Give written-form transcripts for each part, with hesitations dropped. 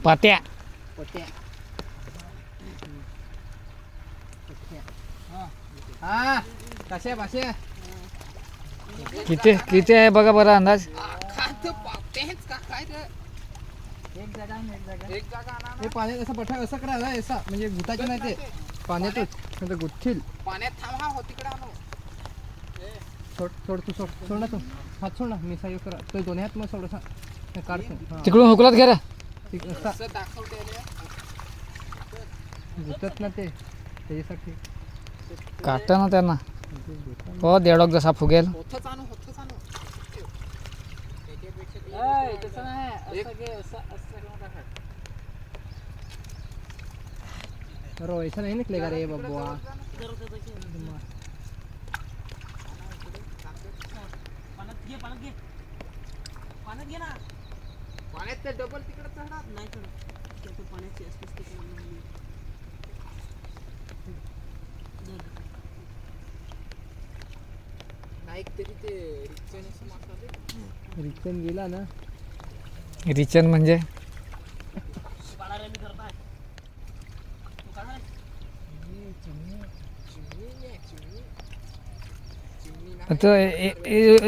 पाट्या किती किती आहे बघा बरं अंदाज. पाण्यात असं पठा असं करा असा म्हणजे गुटाचे नाही ते पाण्यातच गुठील पाण्यात थांबा हो तिकडे आणू. सोड सोड तू सोड सोड ना तू हात सोड ना मी सहयोग करा तो दोन्ही हात मग सोड असा काढतो तिकडून हुकलात घ्या रे. असं दाखवते गुतत ना ते त्याच्यासाठी काटा ना त्यांना. हो देडोक जसा फुगेल. होतच आणू होतच आणू. तसं नाही असं घे असं असं रो ऐसा नहीं निकलेगा रे बब्बुआ. पाण्यात ते डबल तिकडे चढणार नाही चढत. पाण्याची नाही तरी ते रिक्सन गेला ना. रिचन म्हणजे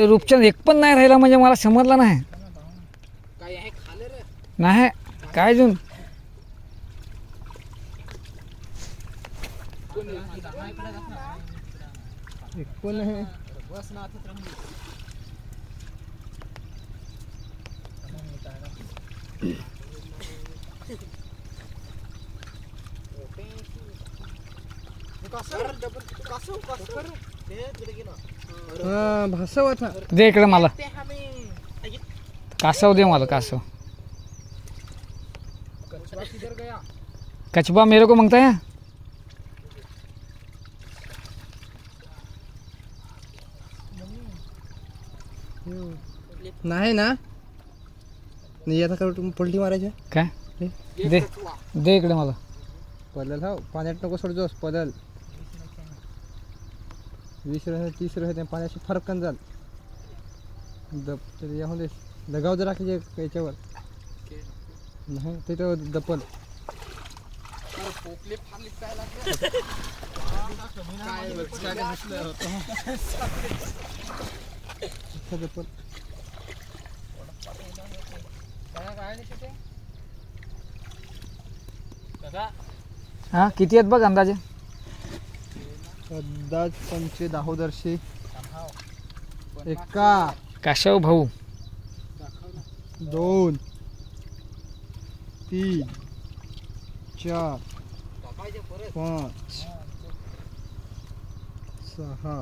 रूपचंद एक पण नाही राहिला म्हणजे मला समजलं नाही. काय आहे खाले रे नाही काय अजून एक पण आहे. बस ना आता भासव आता दे इकडे मला. कासव दे मला कासव. कचबा मेरे को मांगता है. नाही ना नाही आता कर पलटी मारायची काय दे दे इकडे मला. पदल हा पाण्यात नको सोडजोस पदल 20 रहे 30 रहे पाण्याशी फरक कन जाल दप तर याहून दे दगाव जरा की याच्यावर नाही ते तर दपल पोपले फारली काय लागलं काय दपल हां किती आहेत बघ अंदाजे. अंदाज 25 दाहोदर्शी एका कासव भाऊ 2 3 4 5 6